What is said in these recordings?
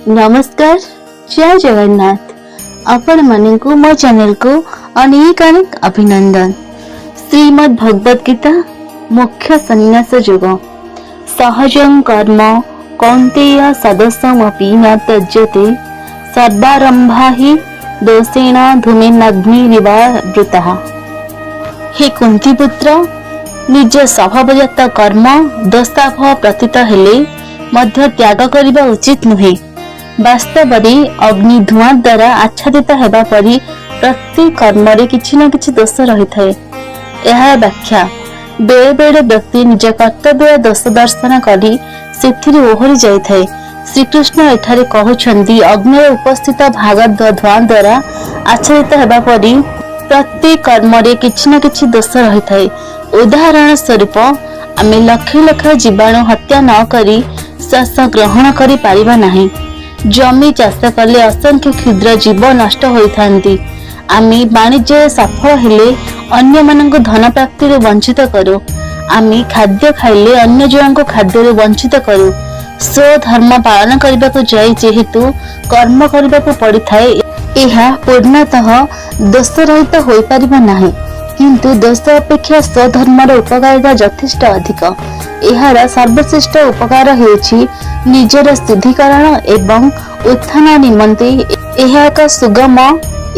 नमस्कार, जय जगन्नाथ। आपण मानू मो चैनल को अनेक अनेक अभिनंदन। श्रीमद् भगवद गीता मुख्य संन्यास योग सहजं कर्म कौन्तेय सदस्यमपि न त्यज्यते सर्वारंभा हि दोषेण धूमेनाग्निरिवावृताः। हे कुंती पुत्र, निज स्वभावजात कर्म दोषाभ प्रतीत हेले मध्य त्याग करिबा उचित नुहे। वास्तव में अग्नि धुआं द्वारा आच्छादित हेबा परी प्रत्येक कर्म रे किछि न किछि दोष रही थाए। यह व्याख्या बेले बेले व्यक्ति निज कर्तव्य दोष दर्शन करी सेथिरे ओहरी जाय थाए। श्रीकृष्ण एठारे कहउछन्ती अग्नि उपस्थित भाग धुआं द्वारा आच्छादित हेबा परी प्रत्येक कर्म रे किछि न किछि दोष रही थाए। उदाहरण स्वरूप आमे लक्ष लक्ष जीवाणु हत्या न करी श्वास ग्रहण करि पारिबा नाही। जमी चाष कले असंख्य क्षुद्र जीव नष्ट होइथांती। आमे वाणिज्य सफल हेले अन्य मानक धन प्राप्ति रे वंचित करू। आमे खाद्य खाइले अन्य जन को खाद्य रे वंचित करू। स्वधर्म पालन करबा को जाय जेहेतु कर्म करबा को पड़ी थाए, एहा पूर्णतः दोष रहित होई परिबा नाही। किंतु दोष अपेक्षा स्वधर्मर उपकारिता यथेष्ट अधिक। एहार सर्वश्रेष्ठ उपकार हेउछि निजर शुद्धिकरण एवं उत्थान निमंते यह एक सुगम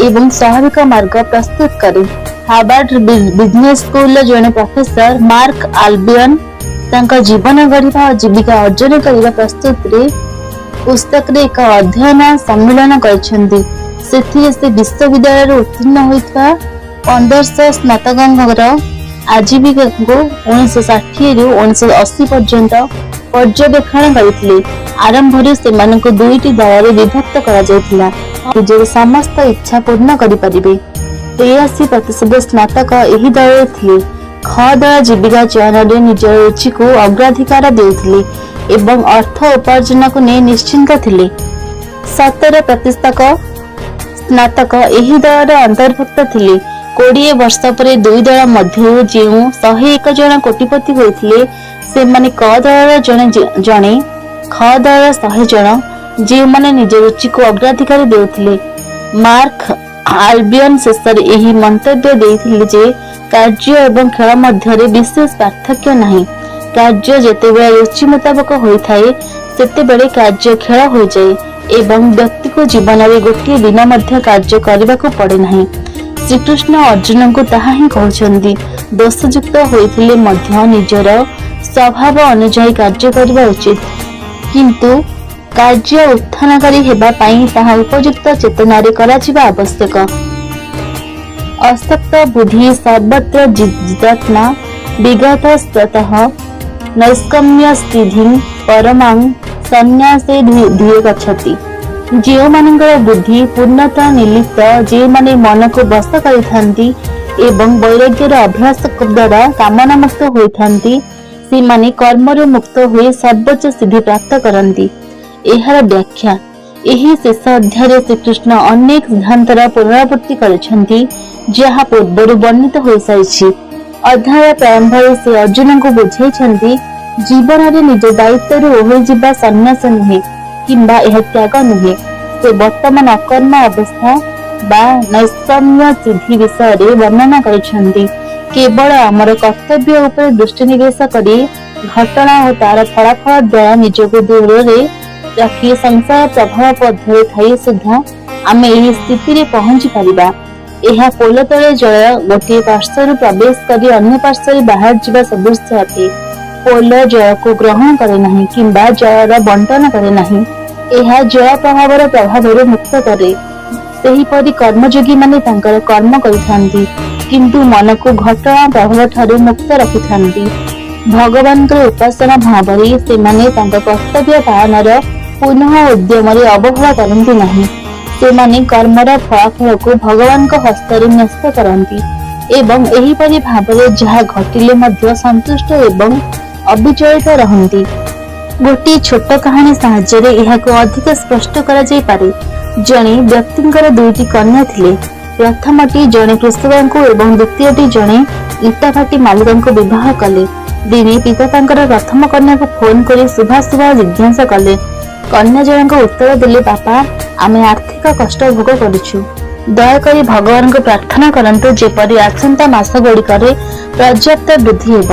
एवं स्वाभाविक मार्ग प्रस्तुत करे। हार्वर्ड बिजनेस स्कूल जने प्रोफेसर मार्क आल्बियन तांका जीवन गढ़िबा जीविका अर्जन करबा प्रस्तुत रे पुस्तक रे एक अध्ययन सम्मेलन करछन्ती। सेथि से विश्वविद्यालय रे उत्तीर्ण होइतबा 1500 स्नातकंगर आजीविका को 1960 रु 1980 पर्यंत पर्यवेक्षण करथिले। आरंभ रे सेमानक दुईटी दल रे विभक्त करा जायतिला। निजर समस्त इच्छा पूर्ण करि परिबे। 83% स्नातक एही दल रे थिले। ख दल जीविका चयन रे निजर रुचि को अग्राधिकार देउथिले एवं अर्थ उपार्जन को ने निश्चिंत थिले। 17% स्नातक एही दल रे अंतर्भुक्त थिले। 20 वर्ष पर दुई दल मध्य जेउ 101 जन कोटिपति होइथिले से माने क दल जने ख दल 100 जन जे माने निज रुचि को अग्राधिकार देउथिले। मार्क आल्बियन शेषर एही मंतव्य देइथिले जे कार्य एवं खेल मध्य रे विशेष पार्थक्य नाही। कार्य जेतेबेले रुचि मुताबिक होइथाए सेतेबेले कार्य खेल हो जाए एवं व्यक्ति को जीवन रे गोटे दिन मध्य कार्य करबा को पड़े नाही। श्रीकृष्ण अर्जुन को ताहा ही कहउछन्ती दोषयुक्त होइथिले मध्य निजर स्वभाव अनुसार कार्य करबा उचित, किंतु कार्य उत्थानकारी हेबा पई ताहा उपयुक्त चेतना रे कराजिबा आवश्यक। असक्त बुद्धि सर्वत्र जितात्मा विगत स्वतः नैष्कम्य स्थितिं परमां संन्यासे धिये गच्छति। जो मानकर बुद्धि पूर्णता निलिप्त जे माने मन को बस करिथांती एवं वैराग्यर अभ्यास द्वारा कामना मुक्त होइथांती से माने कर्म रे मुक्त होई सर्वोच्च सिद्धि प्राप्त करंती। एहार व्याख्या एही शेष अध्याय रे श्रीकृष्ण अनेक सिद्धांतर पुनरावृत्ति करिसंती जहा पूर्वरु वर्णित होई साइछि। अध्याय प्रारंभ रे से अर्जुन को बुझाइछंती जीवन रे निज दायित्व रे ओहरि जिबा सन्यास नुहे किंबा यह त्याग नुहे। से वर्तमान अकर्म अवस्था बा नैष्कर्म्य सिद्धि विषय रे वर्णना करिसंती। केवल आमर कर्तव्य उपर दृष्टि निवेश करी घटना और तार फलाफल द्वारा निजको दूर रे रखी संसार प्रभाव पद्धति थाई सुधा आमे एही स्थिति रे पहुंची परिबा। एहा पोल तले जय गोटे पार्श्व प्रवेश करी अन्य पार्श्व रे बाहर जिबा सदृश अटे। पोल जय को ग्रहण करे नहीं किंबा जयर बंटन करे नहीं। एहा जय प्रभावर प्रभाव मुक्त करे। सेही परि कर्मयोगी माने तांकर कर्म करिथांती किंतु मन को घटना प्रभाव ठारू मुक्त रखिथांती। भगवान को उपासना भावरे से माने तांकर कर्तव्य पालनर पुनः उद्यम रे अवहेला करंती नहीं। से माने कर्मर फलाफल को भगवान को हस्त रे न्यस्त करंती एवं एही परि भावरे जहा घटिले मध्य संतुष्ट एवं अविचलित रहंती। गोटे छोट कहानी साहाय्य रे एहाको अधिक स्पष्ट करा जाय पारे। जणे व्यक्तिंकर दुईटी कन्या थिले। प्रथमटी जणे कृषकଙ୍କୁ एवं द्वितीयटी जणे इटाभाटी मालिकଙ୍କୁ विवाह कले। दिने पिता तांकर प्रथम कन्या को फोन करी शुभाशुभ जिज्ञासा कले। କନ୍ୟା ଜଣଙ୍କ ଉତ୍ତର ଦେଲେ, ବାପା, ଆମେ ଆର୍ଥିକ କଷ୍ଟ ଭୋଗ କରୁଛୁ। ଦୟାକରି ଭଗବାନଙ୍କୁ ପ୍ରାର୍ଥନା କରନ୍ତୁ ଯେପରି ଆସନ୍ତା ମାସ ଗୁଡ଼ିକରେ ପର୍ଯ୍ୟାପ୍ତ ବୃଦ୍ଧି ହେବ।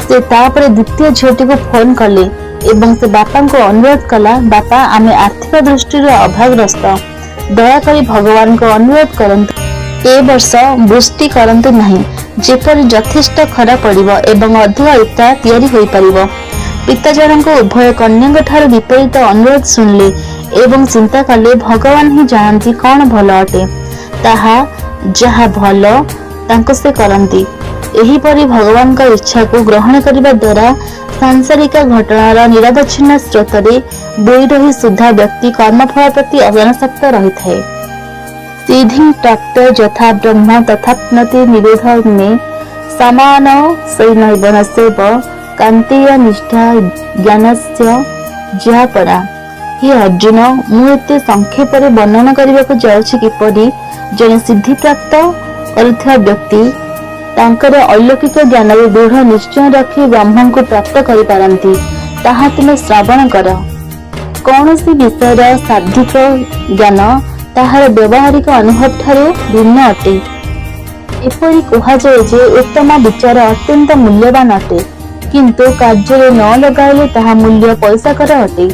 ସେ ତାପରେ ଦ୍ୱିତୀୟ ଝିଅଟିକୁ ଫୋନ କଲେ ଏବଂ ସେ ବାପାଙ୍କୁ ଅନୁରୋଧ କଲା, ବାପା, ଆମେ ଆର୍ଥିକ ଦୃଷ୍ଟିରୁ ଅଭାବଗ୍ରସ୍ତ। ଦୟାକରି ଭଗବାନଙ୍କୁ ଅନୁରୋଧ କରନ୍ତୁ ଏ ବର୍ଷ ବୃଷ୍ଟି କରନ୍ତୁ ନାହିଁ, ଯେପରି ଯଥେଷ୍ଟ ଖରା ପଡ଼ିବ ଏବଂ ଅଧିକ ଇଟା ତିଆରି ହୋଇପାରିବ। ପିତା ଜଣଙ୍କ ଉଭୟ କନ୍ୟାଙ୍କ ଠାରୁ ବିପରୀତ ଅନୁରୋଧ ଶୁଣିଲେ ଏବଂ ଚିନ୍ତା କଲେ, ଭଗବାନ ହିଁ ଜାଣନ୍ତି କଣ ଭଲ ଅଟେ। ତାହା ଯାହା ଭଲ ତାଙ୍କୁ ସେ କରନ୍ତି। ଏହିପରି ଭଗବାନଙ୍କ ଇଚ୍ଛାକୁ ଗ୍ରହଣ କରିବା ଦ୍ୱାରା ସାଂସାରିକ ଘଟଣାର ନିରବଚ୍ଛିନ୍ନ ସ୍ରୋତରେ ବୋଇ ରହି ସୁଦ୍ଧା ବ୍ୟକ୍ତି କର୍ମଫଳ ପ୍ରତି ଅନାସକ୍ତ ରହିଥାଏ। ସିଦ୍ଧିଂ ପ୍ରାପ୍ତ ଯଥା ବ୍ରହ୍ମ ତଥାପ୍ନୋତି ନିରୋଧଗ୍ନେ ସମାନ ସୈନୈବ ନସେବ କାନ୍ତେୟ ନିଷ୍ଠା ଜ୍ଞାନସ୍ୟ ଯାହା ପରା। ହେ ଅର୍ଜୁନ, ମୁଁ ଏତେ ସଂକ୍ଷେପରେ ବର୍ଣ୍ଣନା କରିବାକୁ ଯାଉଛି କିପରି ଜଣେ ସିଦ୍ଧିପ୍ରାପ୍ତ କରୁଥିବା ବ୍ୟକ୍ତି ତାଙ୍କର ଅଲୌକିକ ଜ୍ଞାନରେ ଦୃଢ଼ ନିଶ୍ଚୟ ରଖି ବ୍ରହ୍ମଙ୍କୁ ପ୍ରାପ୍ତ କରିପାରନ୍ତି। ତାହା ତୁମେ ଶ୍ରବଣ କର। କୌଣସି ବିଷୟର ଶାବ୍ଦିକ ଜ୍ଞାନ ତାହାର ବ୍ୟବହାରିକ ଅନୁଭବ ଠାରୁ ଭିନ୍ନ ଅଟେ। ଏପରି କୁହାଯାଏ ଯେ ଉତ୍ତମ ବିଚାର ଅତ୍ୟନ୍ତ ମୂଲ୍ୟବାନ ଅଟେ, କିନ୍ତୁ କାର୍ଯ୍ୟରେ ନ ଲଗାଇଲେ ତାହା ମୂଲ୍ୟ ପଇସାକର ଅଟେ।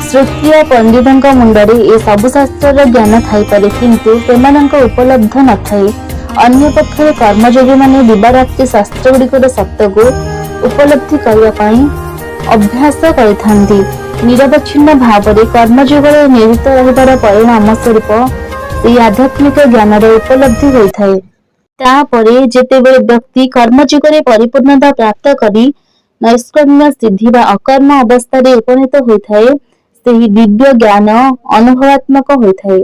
ଶ୍ରୁତୀୟ ପଣ୍ଡିତଙ୍କ ମୁଣ୍ଡରେ ଏ ସବୁ ଶାସ୍ତ୍ରର ଜ୍ଞାନ ଥାଇପାରେ, କିନ୍ତୁ ସେମାନଙ୍କ ଉପଲବ୍ଧ ନଥାଏ। ଅନ୍ୟପକ୍ଷରେ କର୍ମଯୋଗୀମାନେ ଦିବାରାତ୍ରି ଶାସ୍ତ୍ରଗୁଡ଼ିକର ସତ୍ୟକୁ ଉପଲବ୍ଧି କରିବା ପାଇଁ ଅଭ୍ୟାସ କରିଥାନ୍ତି। ନିରବଚ୍ଛିନ୍ନ ଭାବରେ କର୍ମଯୋଗରେ ନିୟୋଜିତ ରହିବାର ପରିଣାମ ସ୍ୱରୂପ ସେହି ଆଧ୍ୟାତ୍ମିକ ଜ୍ଞାନର ଉପଲବ୍ଧି ହୋଇଥାଏ। ତାପରେ ଯେତେବେଳେ ବ୍ୟକ୍ତି କର୍ମଯୋଗରେ ପରିପୂର୍ଣ୍ଣତା ପ୍ରାପ୍ତ କରି ନୈଷ୍କର୍ମ୍ୟ ସିଦ୍ଧି ବା ଅକର୍ମ ଅବସ୍ଥାରେ ଉପନୀତ ହୋଇଥାଏ, ସେହି ଦିବ୍ୟ ଜ୍ଞାନ ଅନୁଭବାତ୍ମକ ହୋଇଥାଏ।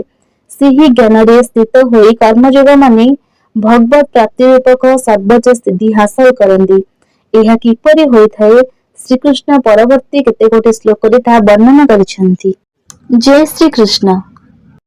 ସେହି ଜ୍ଞାନରେ ସ୍ଥିତ ହୋଇ କର୍ମଯୋଗମାନେ ଭଗବତ୍ ପ୍ରାପ୍ତି ରୂପକ ସର୍ବୋଚ୍ଚ ସିଦ୍ଧି ହାସଲ କରନ୍ତି। ଏହା କିପରି ହୋଇଥାଏ, ଶ୍ରୀକୃଷ୍ଣ ପରବର୍ତ୍ତୀ କେତେଗୋଟି ଶ୍ଲୋକରେ ତାହା ବର୍ଣ୍ଣନା କରିଛନ୍ତି। ଜୟ ଶ୍ରୀକୃଷ୍ଣ।